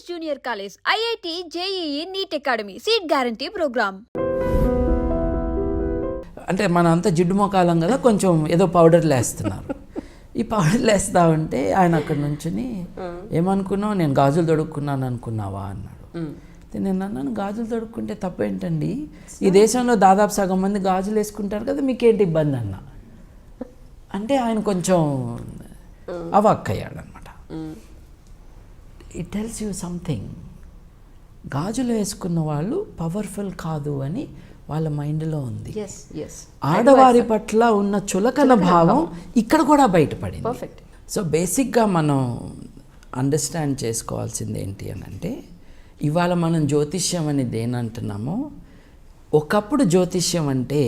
Junior college, IIT, JEE, NEET academy, seat guarantee program. అంటే మనం అంతా జిడ్డు మొకాలం కదా, కొంచెం ఏదో పౌడర్లు వేస్తున్నారు. ఈ పౌడర్లు వేస్తా ఉంటే ఆయన అక్కడ నుంచుని ఏమనుకున్నావు, నేను గాజులు తొడుక్కున్నాను అనుకున్నావా అన్నాడు. నేను అన్నాను, గాజులు తొడుక్కుంటే తప్పేంటండి, ఈ దేశంలో దాదాపు సగం మంది గాజులు వేసుకుంటారు కదా, మీకేంటి ఇబ్బంది అన్న అంటే ఆయన కొంచెం అవాక్కయ్యాడు అనమాట. It tells you something. గాజులు వేసుకున్న వాళ్ళు పవర్ఫుల్ కాదు అని వాళ్ళ మైండ్లో ఉంది. ఆడవారి పట్ల ఉన్న చులకన భావం ఇక్కడ కూడా బయటపడింది. సో బేసిక్గా మనం అండర్స్టాండ్ చేసుకోవాల్సింది ఏంటి అని అంటే, ఇవాళ మనం జ్యోతిష్యం అని దేనంటున్నామో, ఒకప్పుడు జ్యోతిష్యం అంటే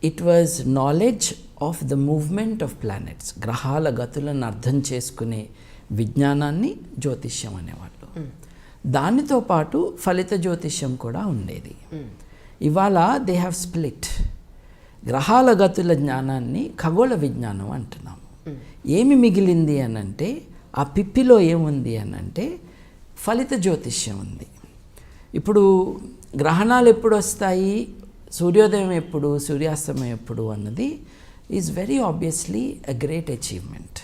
it was knowledge of the movement of planets, గ్రహాల గతులను అర్థం చేసుకునే విజ్ఞానాన్ని జ్యోతిష్యం అనేవాళ్ళు. దానితో పాటు ఫలిత జ్యోతిష్యం కూడా ఉండేది. ఇవాళ దే హ్యావ్ స్ప్లిట్. గ్రహాల గతుల జ్ఞానాన్ని ఖగోళ విజ్ఞానం అంటున్నాము. ఏమి మిగిలింది అనంటే, ఆ పిప్పిలో ఏముంది అనంటే ఫలిత జ్యోతిష్యం ఉంది. ఇప్పుడు గ్రహణాలు ఎప్పుడు వస్తాయి, సూర్యోదయం ఎప్పుడు, సూర్యాస్తమయం ఎప్పుడు అన్నది is very obviously a great achievement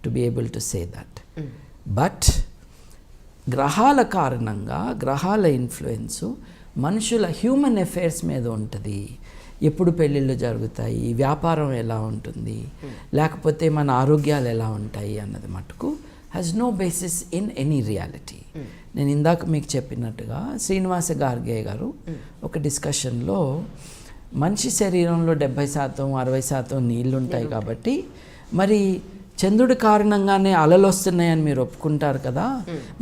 to be able to say that. But గ్రహాల కారణంగా, గ్రహాల ఇన్ఫ్లుయెన్సు మనుషుల హ్యూమన్ అఫైర్స్ మీద ఉంటుంది. ఎప్పుడు పెళ్ళిళ్ళు జరుగుతాయి, వ్యాపారం ఎలా ఉంటుంది, లేకపోతే మన ఆరోగ్యాలు ఎలా ఉంటాయి అన్నది మటుకు has no basis in any reality. నేను ఇందాక మీకు చెప్పినట్టుగా శ్రీనివాస గార్గే గారు ఒక డిస్కషన్లో మనిషి శరీరంలో 70% 60% నీళ్ళు ఉంటాయి కాబట్టి, మరి చంద్రుడి కారణంగానే అలలు వస్తున్నాయని మీరు ఒప్పుకుంటారు కదా,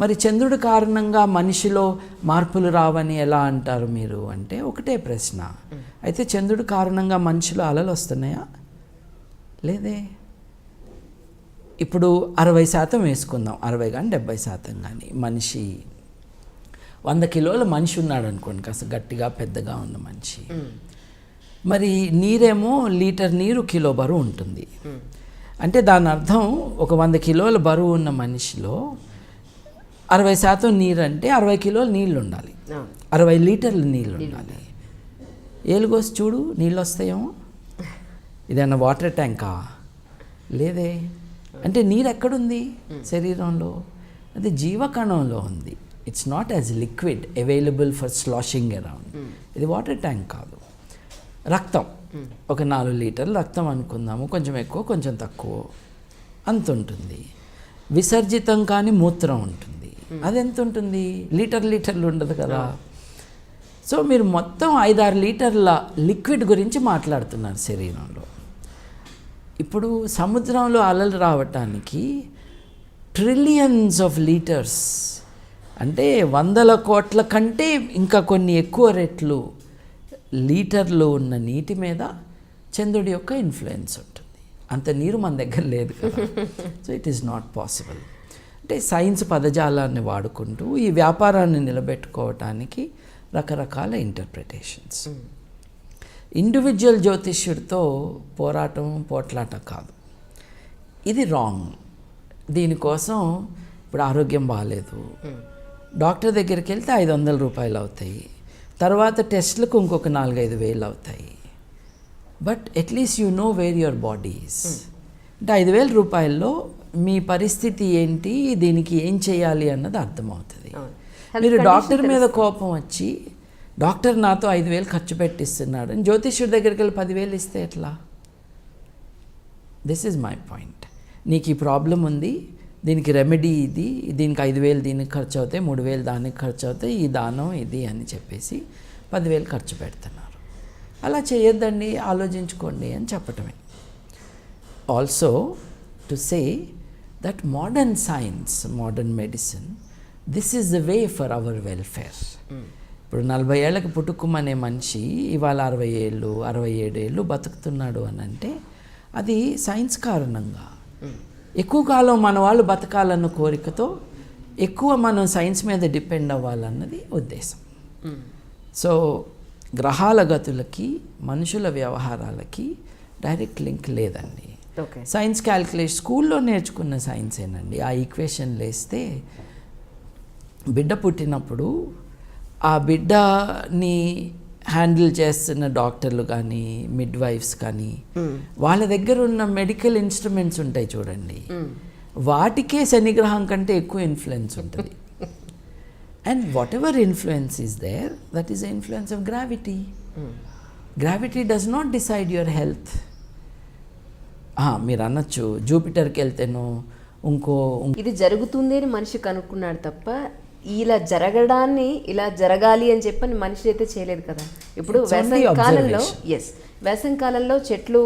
మరి చంద్రుడి కారణంగా మనిషిలో మార్పులు రావని ఎలా అంటారు మీరు అంటే ఒకటే ప్రశ్న. అయితే చంద్రుడి కారణంగా మనిషిలో అలలు వస్తున్నాయా? లేదే. ఇప్పుడు 60% వేసుకుందాం, 60 కానీ 70% కానీ. మనిషి 100 కిలోల మనిషి ఉన్నాడు అనుకోండి, కాస్త గట్టిగా పెద్దగా ఉన్న మనిషి. మరి నీరేమో లీటర్ నీరు కిలో బరువు ఉంటుంది. అంటే దాని అర్థం ఒక 100 కిలోల బరువు ఉన్న మనిషిలో 60% నీరు అంటే 60 కిలోలు నీళ్ళు ఉండాలి, 60 లీటర్ల నీళ్ళు ఉండాలి. ఏలుగోసి చూడు, నీళ్ళు వస్తాయేమో. ఇదన్నా వాటర్ ట్యాంకా? లేదే. అంటే నీరు ఎక్కడుంది శరీరంలో? అది జీవకణంలో ఉంది. It's not as liquid available for sloshing around. ఇది వాటర్ ట్యాంక్ కాదు. రక్తం ఒక 4 లీటర్లు రక్తం అనుకుందాము, కొంచెం ఎక్కువ కొంచెం తక్కువ అంత ఉంటుంది. విసర్జితం కానీ మూత్రం ఉంటుంది, అది ఎంత ఉంటుంది? లీటర్లు ఉండదు కదా. సో మీరు మొత్తం 5-6 లీటర్ల లిక్విడ్ గురించి మాట్లాడుతున్నారు శరీరంలో. ఇప్పుడు సముద్రంలో అలలు రావటానికి ట్రిలియన్స్ ఆఫ్ లీటర్స్, అంటే 100 కోట్ల కంటే ఇంకా కొన్ని ఎక్కువ రెట్లు లీటర్లు ఉన్న నీటి మీద చంద్రుడి యొక్క ఇన్ఫ్లుయెన్స్ ఉంటుంది. అంత నీరు మన దగ్గర లేదు కదా. So it is not possible. అంటే సైన్స్ పదజాలాన్ని వాడుకుంటూ ఈ వ్యాపారాన్ని నిలబెట్టుకోవటానికి రకరకాల ఇంటర్ప్రిటేషన్స్. ఇండివిజువల్ జ్యోతిష్యుడితో పోట్లాట కాదు, ఇది రాంగ్. దీనికోసం ఇప్పుడు ఆరోగ్యం బాగాలేదు, డాక్టర్ దగ్గరికి వెళ్తే 500 రూపాయలు అవుతాయి, తర్వాత టెస్ట్లకు ఇంకొక 4-5 వేలు అవుతాయి. But at least you know where your body is. అంటే 5,000 రూపాయల్లో మీ పరిస్థితి ఏంటి, దీనికి ఏం చేయాలి అన్నది అర్థమవుతుంది. మీరు డాక్టర్ మీద కోపం వచ్చి, డాక్టర్ నాతో 5,000 ఖర్చు పెట్టిస్తున్నాడు అని జ్యోతిష్యుడి దగ్గరికి వెళ్ళి 10,000 ఇస్తే ఎట్లా? This is my point. నీకు ఈ ప్రాబ్లం ఉంది, దీనికి రెమెడీ ఇది, దీనికి 5,000 దీనికి ఖర్చు అవుతాయి, 3,000 దానికి ఖర్చు అవుతాయి, ఈ దానం ఇది అని చెప్పేసి 10,000 ఖర్చు పెడుతున్నారు. అలా చేయొద్దండి, ఆలోచించుకోండి అని చెప్పటమే. Also to say that modern science, modern medicine, this is the way for our welfare. ఇప్పుడు 40 ఏళ్ళకి పుట్టుకుమనే మనిషి ఇవాళ 60 ఏళ్ళు 67 ఏళ్ళు బతుకుతున్నాడు అని అంటే అది సైన్స్ కారణంగా. ఎక్కువ కాలం మన వాళ్ళు బతకాలన్న కోరికతో ఎక్కువ మనం సైన్స్ మీద డిపెండ్ అవ్వాలన్నది ఉద్దేశం. సో గ్రహాల గతులకి మనుషుల వ్యవహారాలకి డైరెక్ట్ లింక్ లేదండి. సైన్స్ క్యాల్కులేషన్ స్కూల్లో నేర్చుకున్న సైన్సేనండి. ఆ ఈక్వేషన్లు వేస్తే బిడ్డ పుట్టినప్పుడు ఆ బిడ్డని హ్యాండిల్ చేస్తున్న డాక్టర్లు కానీ మిడ్వైఫ్స్ కానీ వాళ్ళ దగ్గర ఉన్న మెడికల్ ఇన్స్ట్రుమెంట్స్ ఉంటాయి చూడండి, వాటికే శనిగ్రహం కంటే ఎక్కువ ఇన్ఫ్లుయెన్స్ ఉంటుంది. And whatever influence is there, that is the influence of gravity. Gravity does not decide your health. మీరు అనొచ్చు జూపిటర్కి వెళ్తేనో ఇది జరుగుతుంది అని మనిషి కనుక్కున్నాడు తప్ప ఇలా జరగడాన్ని ఇలా జరగాలి అని చెప్పని మనిషి అయితే చేయలేదు కదా. ఇప్పుడు వేసవి కాలంలో చెట్లు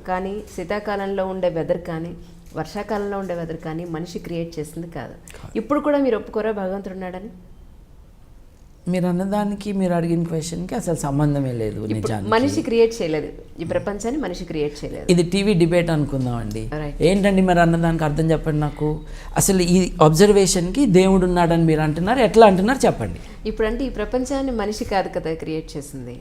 కానీ, శీతాకాలంలో ఉండే వెదర్ కానీ, వర్షాకాలంలో ఉండే వెదర్ కానీ మనిషి క్రియేట్ చేసింది కాదు. ఇప్పుడు కూడా మీరు ఒప్పుకోరా భగవంతుడు ఉన్నాడని? మీరు అన్నదానికి మీరు అడిగిన క్వశ్చన్కి అసలు సంబంధమే లేదు. నిజానికి మనిషి క్రియేట్ చేయలేదు ఈ ప్రపంచాన్ని, మనిషి క్రియేట్ చేయలేదు. ఇది టీవీ డిబేట్ అనుకుందామండి. ఏంటండి మరి అన్నదానికి అర్థం చెప్పండి నాకు. అసలు ఈ అబ్జర్వేషన్కి దేవుడు ఉన్నాడని మీరు అంటున్నారు, ఎట్లా అంటున్నారు చెప్పండి. ఇప్పుడు అంటే ఈ ప్రపంచాన్ని మనిషి కాదు కదా క్రియేట్ చేసింది,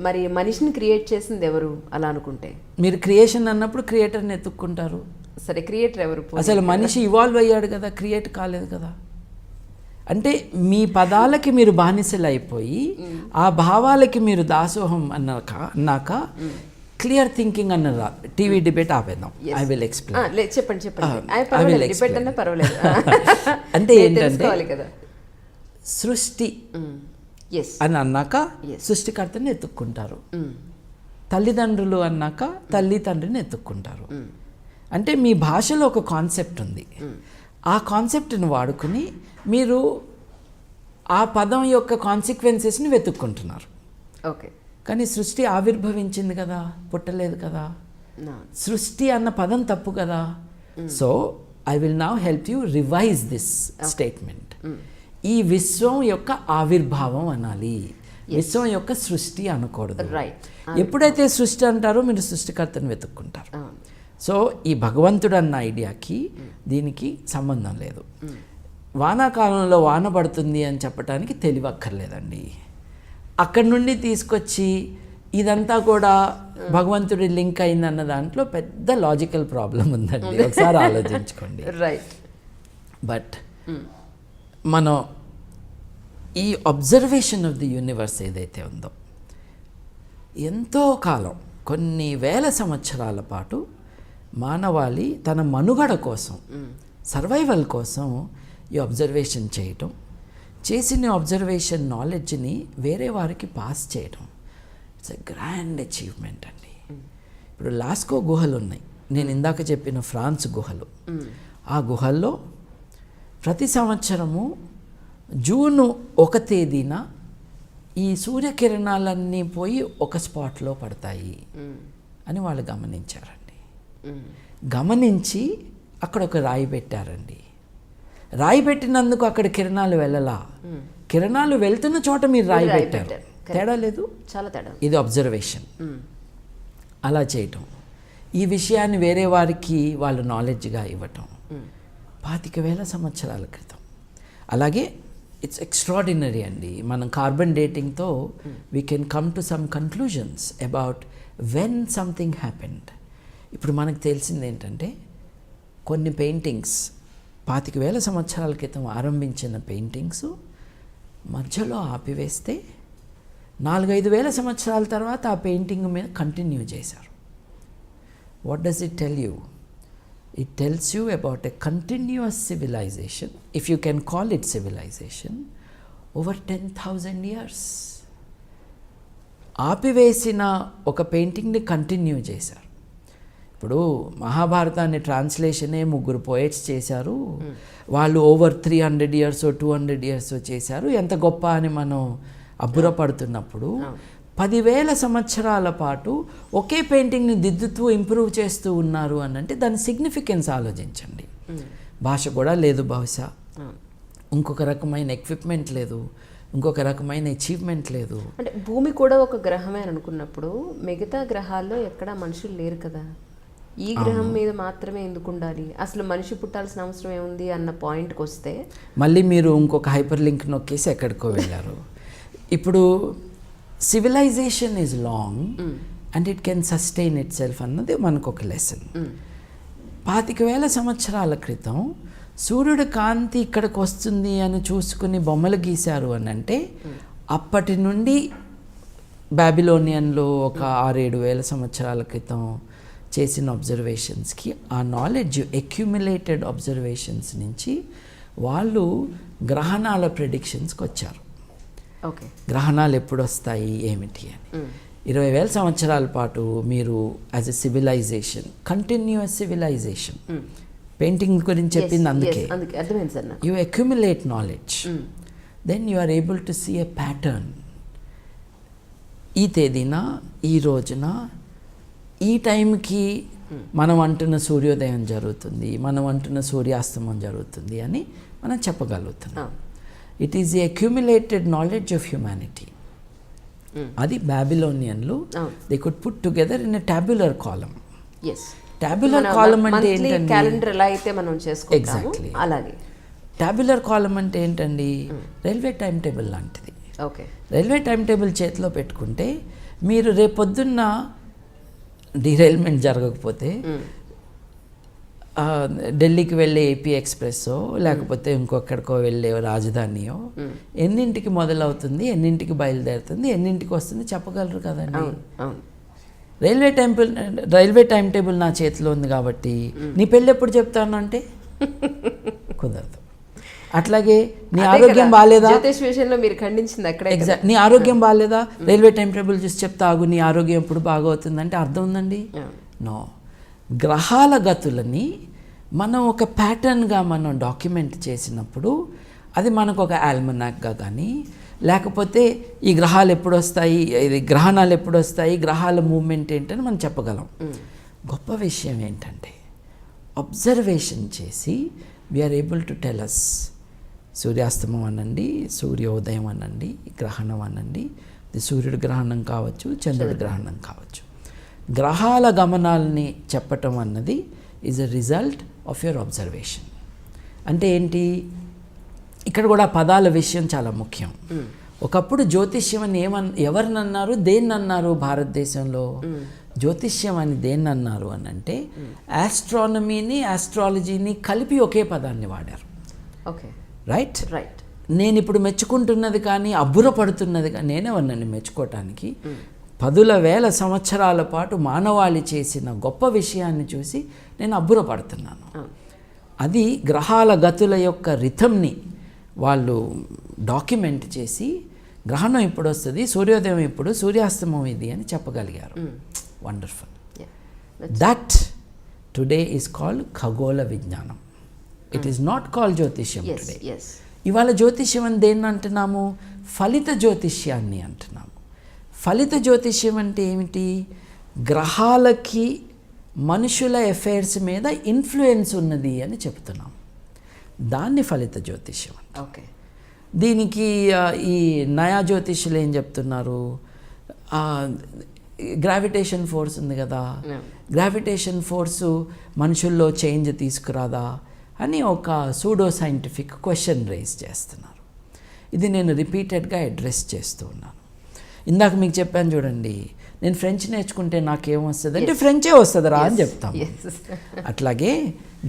మరి మనిషిని క్రియేట్ చేసింది ఎవరు అలా అనుకుంటే? మీరు క్రియేషన్ అన్నప్పుడు క్రియేటర్ని ఎత్తుక్కుంటారు. సరే, క్రియేటర్ ఎవరు? అసలు మనిషి ఇవాల్వ్ అయ్యాడు కదా, క్రియేట్ కాలేదు కదా. అంటే మీ పదాలకి మీరు బానిసలు అయిపోయి ఆ భావాలకి మీరు దాసోహం అన్నాక క్లియర్ థింకింగ్ అన్నదా టీవీ డిబేట్ ఆపేద్దాం. I will explain. చెప్పండి. అంటే ఏంటంటే సృష్టి అని అన్నాక సృష్టికర్తని ఎత్తుక్కుంటారు, తల్లిదండ్రులు అన్నాక తల్లి తండ్రిని ఎత్తుక్కుంటారు. అంటే మీ భాషలో ఒక కాన్సెప్ట్ ఉంది, ఆ కాన్సెప్ట్ని వాడుకుని మీరు ఆ పదం యొక్క కాన్సిక్వెన్సెస్ని వెతుక్కుంటున్నారు. ఓకే, కానీ సృష్టి ఆవిర్భవించింది కదా, పుట్టలేదు కదా. సృష్టి అన్న పదం తప్పు కదా. So I will now help you revise this statement. ఈ విశ్వం యొక్క ఆవిర్భావం అనాలి, విశ్వం యొక్క సృష్టి అనకూడదు. ఎప్పుడైతే సృష్టి అంటారో మీరు సృష్టికర్తను వెతుక్కుంటారు. సో ఈ భగవంతుడు అన్న ఐడియాకి దీనికి సంబంధం లేదు. వానాకాలంలో వాన పడుతుంది అని చెప్పడానికి తెలివక్కర్లేదండి. అక్కడి నుండి తీసుకొచ్చి ఇదంతా కూడా భగవంతుడి లింక్ అయిందన్న దాంట్లో పెద్ద లాజికల్ ప్రాబ్లం ఉందండి, ఒకసారి ఆలోచించుకోండి. రైట్. బట్ మనం ఈ అబ్జర్వేషన్ ఆఫ్ ది యూనివర్స్ ఏదైతే ఉందో, ఎంతో కాలం కొన్ని వేల సంవత్సరాల పాటు మానవాళి తన మనుగడ కోసం, సర్వైవల్ కోసం ఈ అబ్జర్వేషన్ చేయటం, చేసిన అబ్జర్వేషన్ నాలెడ్జ్ని వేరే వారికి పాస్ చేయటం, ఇట్స్ ఎ గ్రాండ్ అచీవ్మెంట్ అండి. ఇప్పుడు లాస్కో గుహలు ఉన్నాయి, నేను ఇందాక చెప్పిన ఫ్రాన్స్ గుహలు. ఆ గుహల్లో ప్రతి సంవత్సరము జూన్ 1 తేదీన ఈ సూర్యకిరణాలన్నీ పోయి ఒక స్పాట్లో పడతాయి అని వాళ్ళు గమనించారండి. గమనించి అక్కడ ఒక రాయి పెట్టారండి. రాయి పెట్టినందుకు అక్కడ కిరణాలు వెళ్ళలా, కిరణాలు వెళ్తున్న చోట మీరు రాయి పెట్టారు. తేడా లేదు, చాలా తేడా. ఇది అబ్జర్వేషన్. అలా చేయటం, ఈ విషయాన్ని వేరే వారికి వాళ్ళు నాలెడ్జ్గా ఇవ్వటం 25,000 సంవత్సరాల క్రితం. అలాగే ఇట్స్ ఎక్స్ట్రాడినరీ అండి. మనం కార్బన్ డేటింగ్తో we can come to some conclusions about when something happened. ఇప్పుడు మనకు తెలిసింది ఏంటంటే కొన్ని పెయింటింగ్స్ 25,000 సంవత్సరాల క్రితం ఆరంభించిన పెయింటింగ్స్ మధ్యలో ఆపివేస్తే 4-5 సంవత్సరాల తర్వాత ఆ పెయింటింగ్ మీద కంటిన్యూ చేశారు. What does it tell you? It tells you about a continuous civilization, if you can call it civilization, over 10,000 years. ఆపివేసిన ఒక పెయింటింగ్ని కంటిన్యూ చేశారు. ఇప్పుడు మహాభారతాన్ని ట్రాన్స్లేషనే 3 పోయట్స్ చేశారు, వాళ్ళు ఓవర్ 300 years 200 years చేశారు. ఎంత గొప్ప అని మనం అబ్బురపడుతున్నప్పుడు 10,000 సంవత్సరాల పాటు ఒకే పెయింటింగ్ని దిద్దుతూ ఇంప్రూవ్ చేస్తూ ఉన్నారు అని అంటే దాని సిగ్నిఫికెన్స్ ఆలోచించండి. భాష కూడా లేదు, బహుశా ఇంకొక రకమైన ఎక్విప్మెంట్ లేదు, ఇంకొక రకమైన అచీవ్మెంట్ లేదు. అంటే భూమి కూడా ఒక గ్రహమే అనుకున్నప్పుడు మిగతా గ్రహాల్లో ఎక్కడా మనుషులు లేరు కదా, ఈ గ్రహం మీద మాత్రమే ఎందుకు ఉండాలి, అసలు మనిషి పుట్టాల్సిన అవసరం ఏముంది అన్న పాయింట్కి వస్తే మళ్ళీ మీరు ఇంకొక హైపర్ లింక్ నొక్కేసి ఎక్కడికో వెళ్ళారు. ఇప్పుడు civilization is long and it can sustain itself అన్నది మనకు ఒక లెసన్. 25,000 సంవత్సరాల క్రితం సూర్యుడి కాంతి ఇక్కడికి వస్తుంది అని చూసుకుని బొమ్మలు గీశారు అని అంటే అప్పటి నుండి బాబిలోనియన్లో ఒక 6-7 వేల సంవత్సరాల క్రితం చేసిన అబ్జర్వేషన్స్కి ఆ నాలెడ్జ్ అక్యుములేటెడ్ అబ్జర్వేషన్స్ నుంచి వాళ్ళు గ్రహణాల ప్రెడిక్షన్స్కి వచ్చారు. ఓకే, గ్రహణాలు ఎప్పుడు వస్తాయి ఏమిటి అని. 20,000 సంవత్సరాల పాటు మీరు as a civilization, continuous civilization, painting గురించి చెప్పింది అందుకే, అర్థమైంది సార్ నాకు. You accumulate knowledge, then you are able to see a pattern. ఈ తేదీన, ఈ రోజున, ఈ టైంకి మనం అంటున్న సూర్యోదయం జరుగుతుంది, మనం అంటున్న సూర్యాస్తమం జరుగుతుంది అని మనం చెప్పగలుగుతున్నాం. It is the accumulated knowledge of humanity. అది బాబిలోనియన్లు they could put together in a tabular column. Tabular column అంటే ఏంటండి? క్యాలెండర్ ఎలా అయితే మనం చేసుకుంటామో ఎగ్జాక్ట్లీ అలాగే. టాబ్యులర్ కాలమ్ అంటే ఏంటండి? రైల్వే టైం టేబుల్ లాంటిది. ఓకే, రైల్వే టైం టేబుల్ చేతిలో పెట్టుకుంటే మీరు రేపొద్దున్న డీరైల్మెంట్ జరగకపోతే ఢిల్లీకి వెళ్ళే ఏపీ ఎక్స్ప్రెస్సో లేకపోతే ఇంకొక్కడికో వెళ్ళే రాజధానియో ఎన్నింటికి మొదలవుతుంది, ఎన్నింటికి బయలుదేరుతుంది, ఎన్నింటికి వస్తుంది చెప్పగలరు కదండి. రైల్వే టైం టేబుల్ నా చేతిలో ఉంది కాబట్టి నీ పెళ్ళి ఎప్పుడు చెప్తాను అంటే కుదరదు. అట్లాగే నీ ఆరోగ్యం బాగాలేదా, విషయంలో మీరు ఖండించింది అక్కడ. ఎగ్జాక్ట్, నీ ఆరోగ్యం బాగాలేదా, రైల్వే టైం టేబుల్ చూసి చెప్తాగు నీ ఆరోగ్యం ఎప్పుడు బాగవుతుందంటే అర్థం ఉందండి? నో. గ్రహాల గతులని మనం ఒక ప్యాటర్న్గా మనం డాక్యుమెంట్ చేసినప్పుడు అది మనకు ఒక ఆల్మనాక్గా కానీ లేకపోతే ఈ గ్రహాలు ఎప్పుడు వస్తాయి, ఇది గ్రహణాలు ఎప్పుడు వస్తాయి, గ్రహాల మూవ్మెంట్ ఏంటని మనం చెప్పగలం. గొప్ప విషయం ఏంటంటే అబ్జర్వేషన్ చేసి we are able to tell us సూర్యాస్తమం అనండి, సూర్యోదయం అనండి, గ్రహణం అనండి, ఇది సూర్యుడి గ్రహణం కావచ్చు, చంద్రుడి గ్రహణం కావచ్చు. గ్రహాల గమనాల్ని చెప్పటం అన్నది is a result of your observation. అంటే ఏంటి? ఇక్కడ కూడా పదాల విషయం చాలా ముఖ్యం. ఒకప్పుడు జ్యోతిష్యం అని ఎవరినన్నారు, దేన్నన్నారు? భారతదేశంలో జ్యోతిష్యం అని దేన్నన్నారు అని అంటే ఆస్ట్రానమీని, ఆస్ట్రాలజీని కలిపి ఒకే పదాన్ని వాడారు. Okay, right. రైట్. నేను ఇప్పుడు మెచ్చుకుంటున్నది కానీ అబ్బురపడుతున్నది కానీ నేనేవన్నాను మెచ్చుకోవటానికి. 10,000 సంవత్సరాల పాటు మానవాళి చేసిన గొప్ప విషయాన్ని చూసి నేను అబ్బురపడుతున్నాను. అది గ్రహాల గతుల యొక్క రిథంని వాళ్ళు డాక్యుమెంట్ చేసి గ్రహణం ఇప్పుడు వస్తుంది, సూర్యోదయం ఇప్పుడు, సూర్యాస్తమం ఇది అని చెప్పగలిగారు. Wonderful. That today is called ఖగోళ విజ్ఞానం. ఇట్ ఈస్ నాట్ కాల్డ్ జ్యోతిష్యం టుడే. ఇవాళ జ్యోతిష్యం అని దేన్ని అంటున్నాము? ఫలిత జ్యోతిష్యాన్ని అంటున్నాము. ఫలిత జ్యోతిష్యం అంటే ఏమిటి? గ్రహాలకి మనుషుల ఎఫైర్స్ మీద ఇన్ఫ్లుయెన్స్ ఉన్నది అని చెప్తున్నాం. దాన్ని ఫలిత జ్యోతిష్యం. ఓకే. దీనికి ఈ నయా జ్యోతిష్యులు ఏం చెప్తున్నారు? గ్రావిటేషన్ ఫోర్స్ ఉంది కదా, గ్రావిటేషన్ ఫోర్సు మనుషుల్లో చేంజ్ తీసుకురాదా అని ఒక సూడో సైంటిఫిక్ క్వశ్చన్ రేస్ చేస్తున్నారు. ఇది నేను రిపీటెడ్గా అడ్రస్ చేస్తూ ఉన్నాను. ఇందాక మీకు చెప్పాను చూడండి, నేను ఫ్రెంచ్ నేర్చుకుంటే నాకేమొస్తుంది అంటే ఫ్రెంచే వస్తుంది రా అని చెప్తాం. అట్లాగే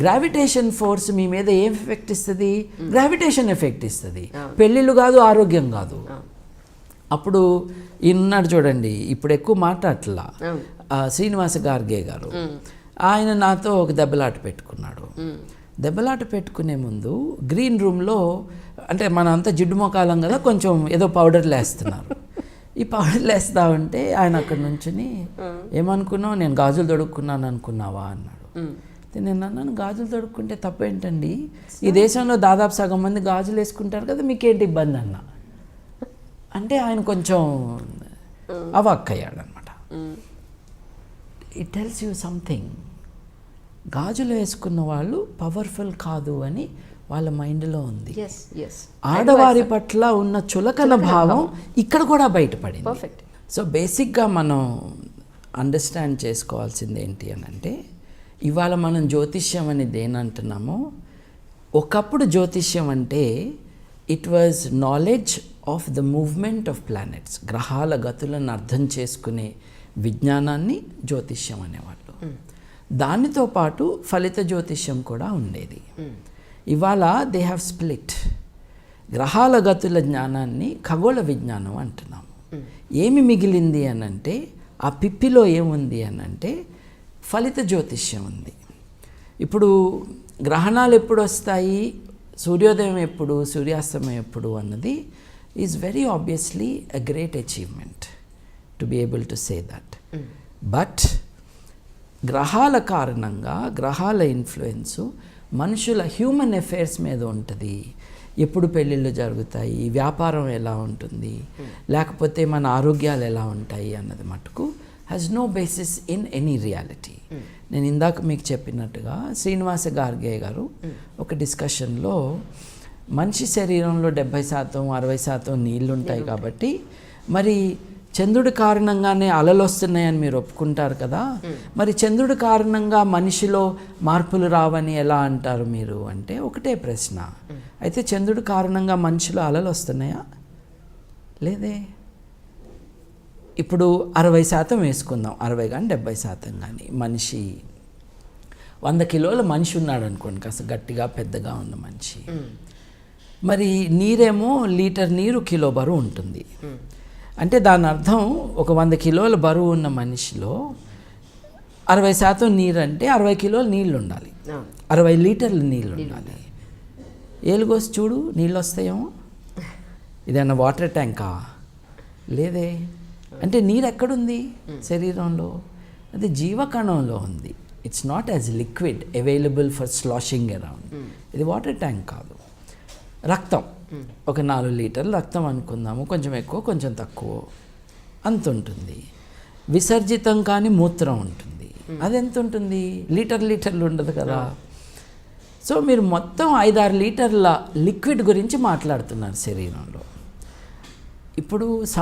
గ్రావిటేషన్ ఫోర్స్ మీ మీద ఏం ఎఫెక్ట్ ఇస్తుంది? గ్రావిటేషన్ ఎఫెక్ట్ ఇస్తుంది. పెళ్ళిళ్ళు కాదు, ఆరోగ్యం కాదు. అప్పుడు ఈయన్నాడు చూడండి, ఇప్పుడు ఎక్కువ మాట్లాడట్లా, శ్రీనివాస గార్గే గారు, ఆయన నాతో ఒక దెబ్బలాట పెట్టుకున్నాడు. దెబ్బలాట పెట్టుకునే ముందు గ్రీన్ రూమ్లో, అంటే మనం అంతా జిడ్డు మొకాలం కదా, కొంచెం ఏదో పౌడర్లు వేస్తున్నారు. ఈ పౌడర్లు వేస్తా ఉంటే ఆయన అక్కడ నుంచుని ఏమనుకున్నావు, నేను గాజులు తొడుక్కున్నాను అనుకున్నావా అన్నాడు. నేను అన్నాను, గాజులు తొడుక్కుంటే తప్పేంటండి, ఈ దేశంలో దాదాపు సగం మంది గాజులు వేసుకుంటారు కదా, మీకేంటి ఇబ్బంది అన్న అంటే ఆయన కొంచెం అవాక్కయ్యాడు అనమాట. It tells you something. గాజులు వేసుకున్న వాళ్ళు పవర్ఫుల్ కాదు అని వాళ్ళ మైండ్లో ఉంది. ఆడవారి పట్ల ఉన్న చులకన భావం ఇక్కడ కూడా బయటపడింది. సో బేసిక్గా మనం అండర్స్టాండ్ చేసుకోవాల్సింది ఏంటి అని అంటే, ఇవాళ మనం జ్యోతిష్యం అని దేనంటున్నామో, ఒకప్పుడు జ్యోతిష్యం అంటే it was knowledge of the movement of planets. గ్రహాల గతులను అర్థం చేసుకునే విజ్ఞానాన్ని జ్యోతిష్యం అనేవాళ్ళు. దానితో పాటు ఫలిత జ్యోతిష్యం కూడా ఉండేది. ఇవాళ దే హ్యావ్ స్ప్లిట్. గ్రహాల గతుల జ్ఞానాన్ని ఖగోళ విజ్ఞానం అంటున్నాము. ఏమి మిగిలింది అనంటే ఆ పిప్పిలో ఏముంది అనంటే ఫలిత జ్యోతిష్యం ఉంది. ఇప్పుడు గ్రహణాలు ఎప్పుడు వస్తాయి, సూర్యోదయం ఎప్పుడు, సూర్యాస్తమయం ఎప్పుడు అన్నది is very obviously a great achievement to be able to say that. But గ్రహాల కారణంగా గ్రహాల ఇన్ఫ్లుయెన్సు మనుషుల హ్యూమన్ అఫైర్స్ మీద ఉంటుంది. ఎప్పుడు పెళ్ళిళ్ళు జరుగుతాయి, వ్యాపారం ఎలా ఉంటుంది, లేకపోతే మన ఆరోగ్యాలు ఎలా ఉంటాయి అన్నది మటుకు has no basis in any reality. నేను ఇందాక మీకు చెప్పినట్టుగా శ్రీనివాస గార్గే గారు ఒక డిస్కషన్లో మనిషి శరీరంలో 70% 60% నీళ్ళు ఉంటాయి కాబట్టి మరి చంద్రుడి కారణంగానే అలలు వస్తున్నాయని మీరు ఒప్పుకుంటారు కదా, మరి చంద్రుడి కారణంగా మనిషిలో మార్పులు రావని ఎలా అంటారు మీరు అంటే ఒకటే ప్రశ్న. అయితే చంద్రుడి కారణంగా మనిషిలో అలలు వస్తున్నాయా? లేదే. ఇప్పుడు 60% వేసుకుందాం, 60 కానీ 70% కానీ మనిషి 100 కిలోల మనిషి ఉన్నాడు అనుకోండి, కాస్త గట్టిగా పెద్దగా ఉన్న మనిషి. మరి నీరేమో లీటర్ నీరు కిలో బరువు ఉంటుంది. అంటే దాని అర్థం ఒక 100 కిలోల బరువు ఉన్న మనిషిలో 60% నీరు అంటే 60 కిలోలు నీళ్ళు ఉండాలి, 60 లీటర్లు నీళ్ళు ఉండాలి. ఏలుగోసి చూడు నీళ్ళు వస్తాయేమో. ఇదన్నా వాటర్ ట్యాంకా? లేదే. అంటే నీరు ఎక్కడుంది శరీరంలో? అది జీవకణంలో ఉంది. It's not as liquid available for sloshing around. ఇది వాటర్ ట్యాంక్ కాదు. రక్తం ఒక 4 లీటర్లు రక్తం అనుకుందాము, కొంచెం ఎక్కువ కొంచెం తక్కువ అంత ఉంటుంది. విసర్జితం కానీ మూత్రం ఉంటుంది, అది ఎంత ఉంటుంది? లీటర్లు ఉండదు కదా. సో మీరు మొత్తం 5-6 లీటర్ల లిక్విడ్ గురించి మాట్లాడుతున్నారు శరీరంలో. ఇప్పుడు